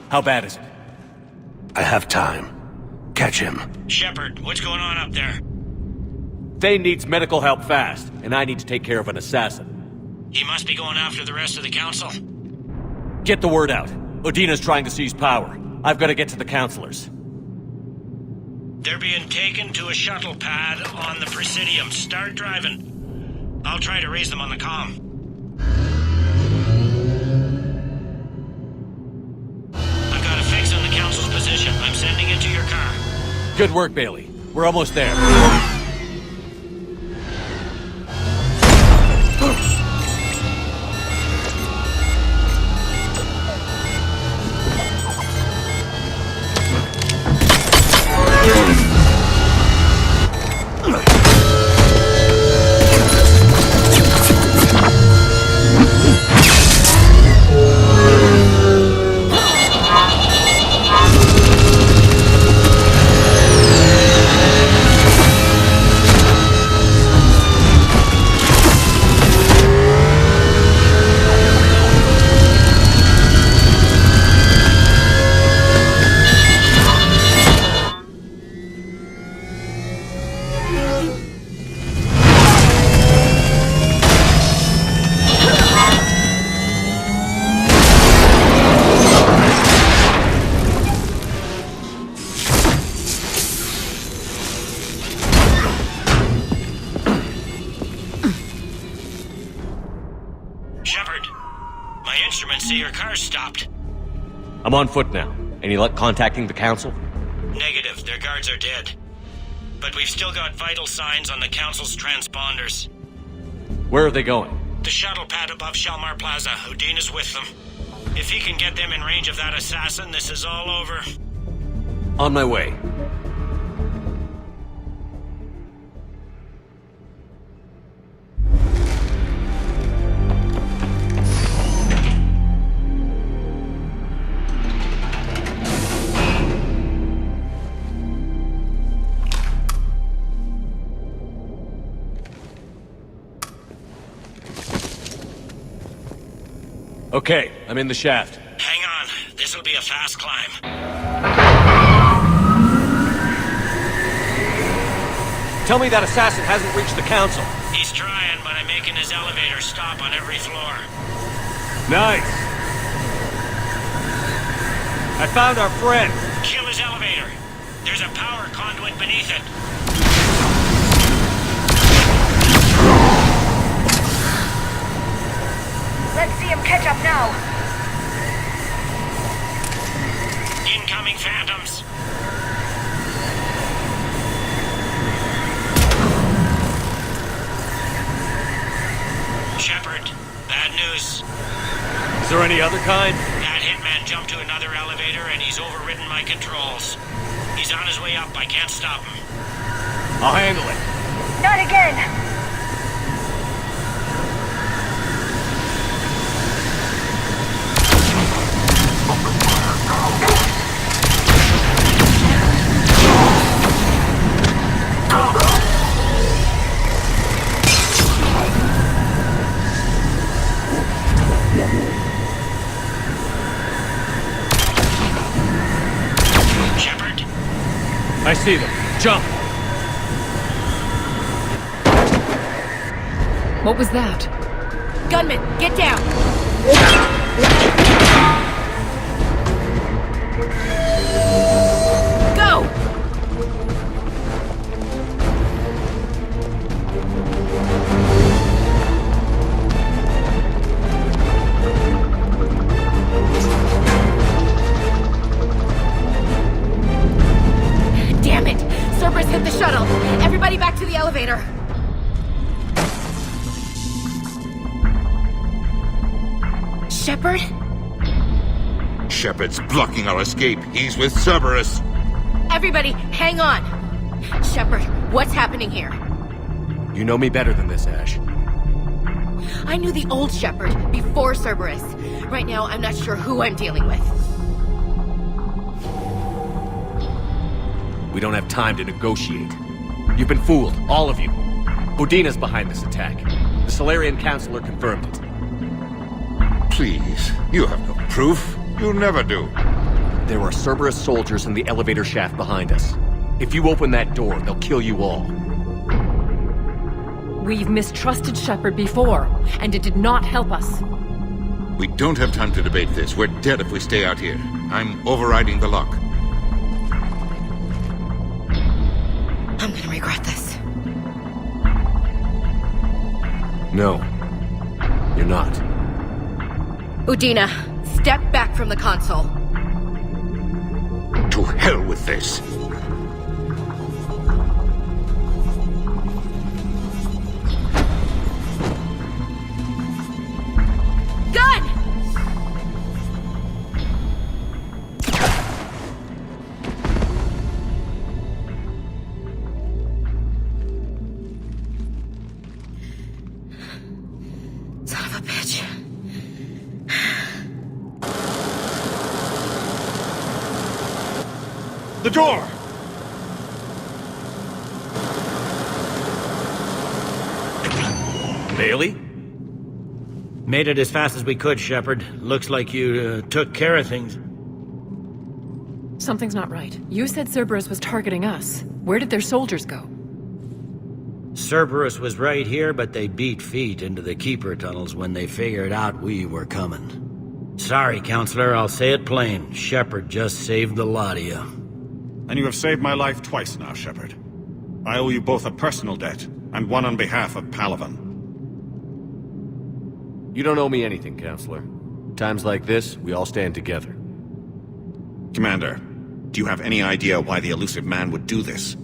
How bad is it? I have time. Catch him. Shepard, what's going on up there? Thane needs medical help fast, and I need to take care of an assassin. He must be going after the rest of the council. Get the word out. Odina's trying to seize power. I've got to get to the counselors. They're being taken to a shuttle pad on the Presidium. Start driving. I'll try to raise them on the comm. I've got a fix on the council's position. I'm sending it to your car. Good work, Bailey. We're almost there. I'm on foot now. Any luck contacting the council? Negative. Their guards are dead. but we've still got vital signs on the Council's transponders. Where are they going? The shuttle pad above Shalmar Plaza. Udine is with them. If he can get them in range of that assassin, this is all over. On my way. Okay, I'm in the shaft. Hang on. This'll be a fast climb. Tell me that assassin hasn't reached the Council. He's trying, but I'm making his elevator stop on every floor. Nice. I found our friend. Kill his elevator. There's a power conduit beneath it. Let's see him catch up now. Incoming phantoms. Shepard, bad news. Is there any other kind? That hitman jumped to another elevator and he's overridden my controls. He's on his way up. I can't stop him. I'll handle it. Not again! I see them. Jump! What was that? Gunman, get down! Go! Damn it! Cerberus hit the shuttle! Everybody back to the elevator! Shepard? Shepard's blocking our escape. He's with Cerberus. Everybody, hang on! Shepard, what's happening here? You know me better than this, Ash. I knew the old Shepard before Cerberus. Right now, I'm not sure who I'm dealing with. We don't have time to negotiate. You've been fooled, all of you. Udina's behind this attack. The Solarian Councilor confirmed it. Please, you have no proof. You never do. There are Cerberus soldiers in the elevator shaft behind us. If you open that door, they'll kill you all. We've mistrusted Shepard before, and it did not help us. We don't have time to debate this. We're dead if we stay out here. I'm overriding the lock. I'm gonna regret this. No. You're not. Udina, step back from the console. To hell with this. Gun! Son of a bitch. The door! Bailey? Made it as fast as we could, Shepard. Looks like you took care of things. Something's not right. You said Cerberus was targeting us. Where did their soldiers go? Cerberus was right here, but they beat feet into the Keeper tunnels when they figured out we were coming. Sorry, Counselor, I'll say it plain. Shepard just saved the lot of you. And you have saved my life twice now, Shepard. I owe you both a personal debt, and one on behalf of Palaven. You don't owe me anything, Counselor. Times like this, we all stand together. Commander, do you have any idea why the elusive man would do this?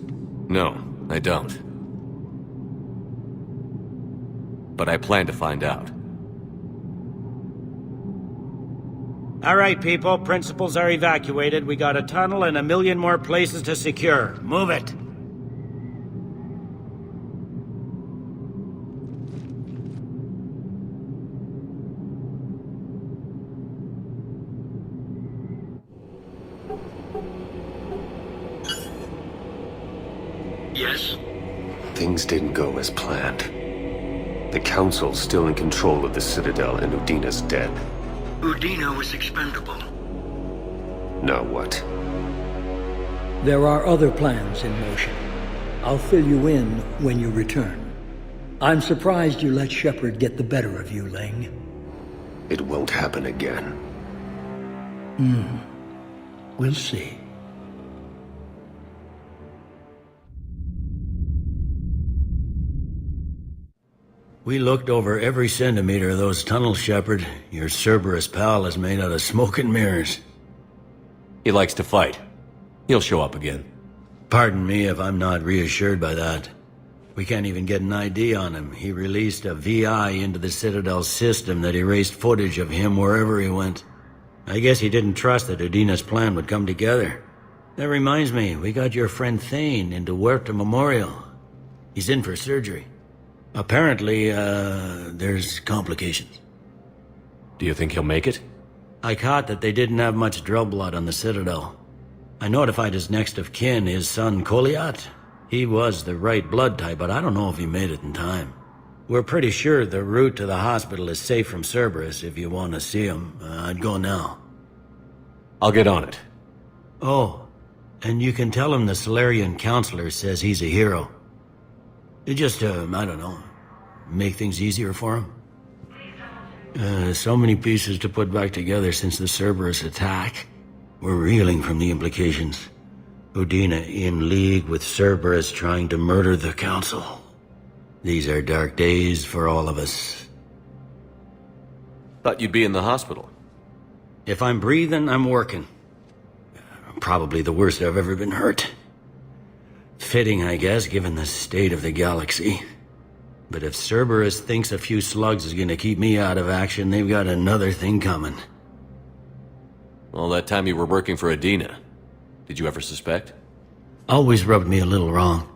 No. I don't. But I plan to find out. All right, people. Principals are evacuated. We got a tunnel and 1 million more places to secure. Move it. Yes? Things didn't go as planned. The Council's still in control of the Citadel and Udina's dead. Udina was expendable. Now what? There are other plans in motion. I'll fill you in when you return. I'm surprised you let Shepard get the better of you, Ling. It won't happen again. We'll see. We looked over every centimeter of those tunnels, Shepard. Your Cerberus pal is made out of smoke and mirrors. He likes to fight. He'll show up again. Pardon me if I'm not reassured by that. We can't even get an ID on him. He released a VI into the Citadel system that erased footage of him wherever he went. I guess he didn't trust that Udina's plan would come together. That reminds me, we got your friend Thane into Huerta Memorial. He's in for surgery. Apparently, there's complications. Do you think he'll make it? I caught that they didn't have much drill blood on the Citadel. I notified his next of kin, his son Koliat. He was the right blood type, but I don't know if he made it in time. We're pretty sure the route to the hospital is safe from Cerberus. If you want to see him, I'd go now. I'll get on it. Oh, and you can tell him the Solarian counselor says he's a hero. It just, I don't know, make things easier for him. So many pieces to put back together since the Cerberus attack. We're reeling from the implications. Udina in league with Cerberus trying to murder the Council. These are dark days for all of us. Thought you'd be in the hospital. If I'm breathing, I'm working. Probably the worst I've ever been hurt. Fitting, I guess, given the state of the galaxy. But if Cerberus thinks a few slugs is gonna keep me out of action, they've got another thing coming. All that time you were working for Udina, did you ever suspect? Always rubbed me a little wrong.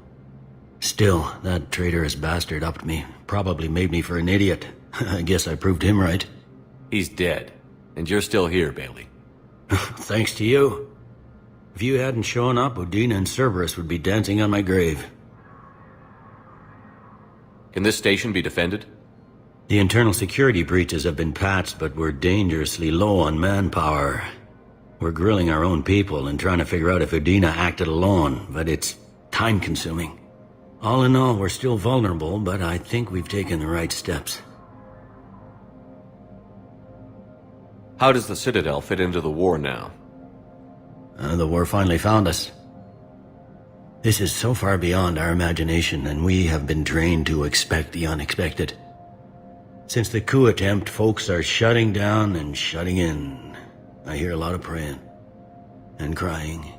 Still, that traitorous bastard upped me. Probably made me for an idiot. I guess I proved him right. He's dead, and you're still here, Bailey. Thanks to you. If you hadn't shown up, Udina and Cerberus would be dancing on my grave. Can this station be defended? The internal security breaches have been patched, but we're dangerously low on manpower. We're grilling our own people and trying to figure out if Udina acted alone, but it's time-consuming. All in all, we're still vulnerable, but I think we've taken the right steps. How does the Citadel fit into the war now? The war finally found us. This is so far beyond our imagination, and we have been trained to expect the unexpected. Since the coup attempt, folks are shutting down and shutting in. I hear a lot of praying. And crying.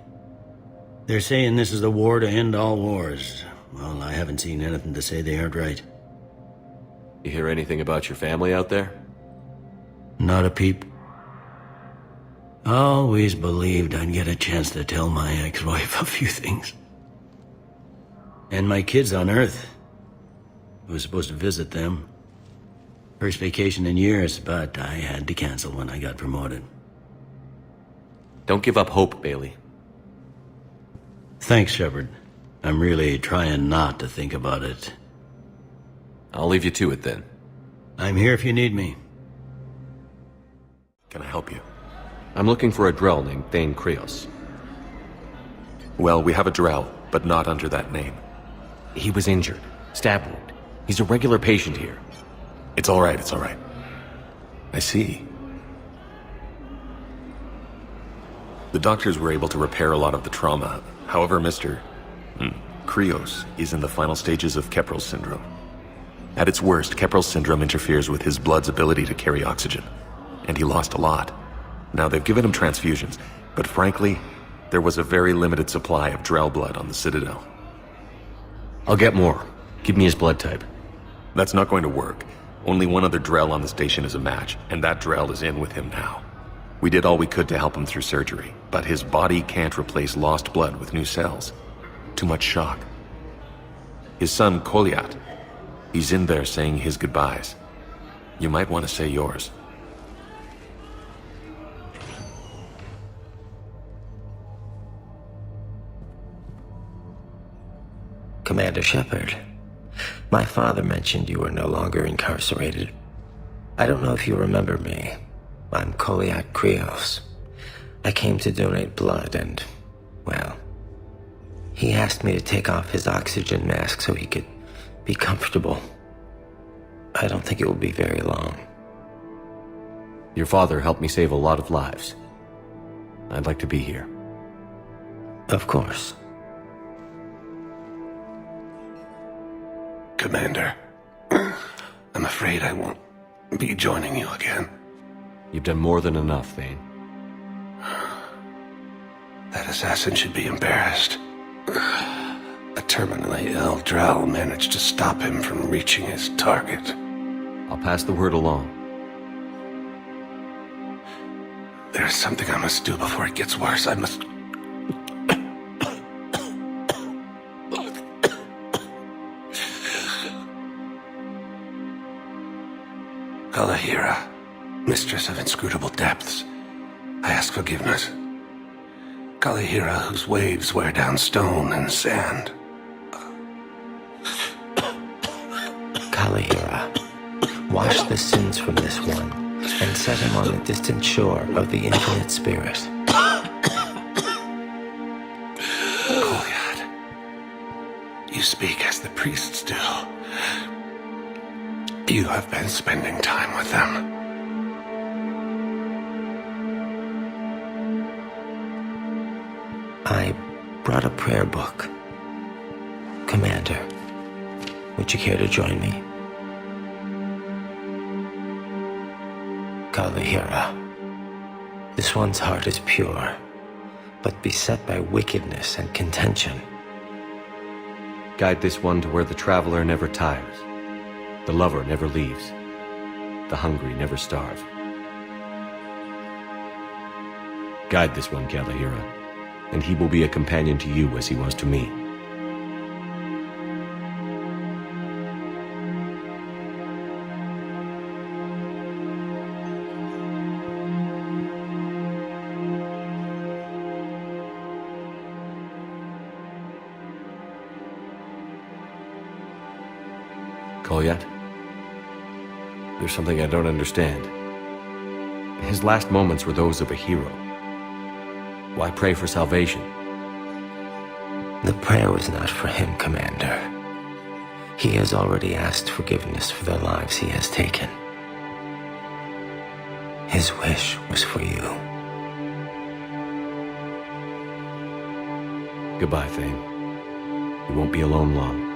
They're saying this is the war to end all wars. Well, I haven't seen anything to say they aren't right. You hear anything about your family out there? Not a peep. Always believed I'd get a chance to tell my ex-wife a few things. And my kids on Earth. I was supposed to visit them. First vacation in years, but I had to cancel when I got promoted. Don't give up hope, Bailey. Thanks, Shepard. I'm really trying not to think about it. I'll leave you to it then. I'm here if you need me. Can I help you? I'm looking for a Drell named Thane Krios. Well, we have a Drell, but not under that name. He was injured. Stab wound. He's a regular patient here. It's all right, it's all right. I see. The doctors were able to repair a lot of the trauma. However, Mr. Krios is in the final stages of Keprel's syndrome. At its worst, Keprel's syndrome interferes with his blood's ability to carry oxygen, and he lost a lot. Now, they've given him transfusions, but frankly, there was a very limited supply of Drell blood on the Citadel. I'll get more. Give me his blood type. That's not going to work. Only one other Drell on the station is a match, and that Drell is in with him now. We did all we could to help him through surgery, but his body can't replace lost blood with new cells. Too much shock. His son, Kolyat, he's in there saying his goodbyes. You might want to say yours. Commander Shepard, my father mentioned you were no longer incarcerated. I don't know if you remember me. I'm Kolyat Krios. I came to donate blood and, well, he asked me to take off his oxygen mask so he could be comfortable. I don't think it will be very long. Your father helped me save a lot of lives. I'd like to be here. Of course. Commander, I'm afraid I won't be joining you again. You've done more than enough, Thane. That assassin should be embarrassed. A terminally ill Drell managed to stop him from reaching his target. I'll pass the word along. There's something I must do before it gets worse. I must... Kalahira, mistress of inscrutable depths, I ask forgiveness. Kalahira, whose waves wear down stone and sand. Kalahira, wash the sins from this one, and set him on the distant shore of the infinite spirit. Kolyat, you speak as the priests do. You have been spending time with them. I brought a prayer book. Commander, would you care to join me? Kalahira, this one's heart is pure, but beset by wickedness and contention. Guide this one to where the traveler never tires, the lover never leaves, the hungry never starve. Guide this one, Kalahira, and he will be a companion to you as he was to me. Kolyat? There's something I don't understand. His last moments were those of a hero. Why pray for salvation? The prayer was not for him, Commander. He has already asked forgiveness for the lives he has taken. His wish was for you. Goodbye, Thane. You won't be alone long.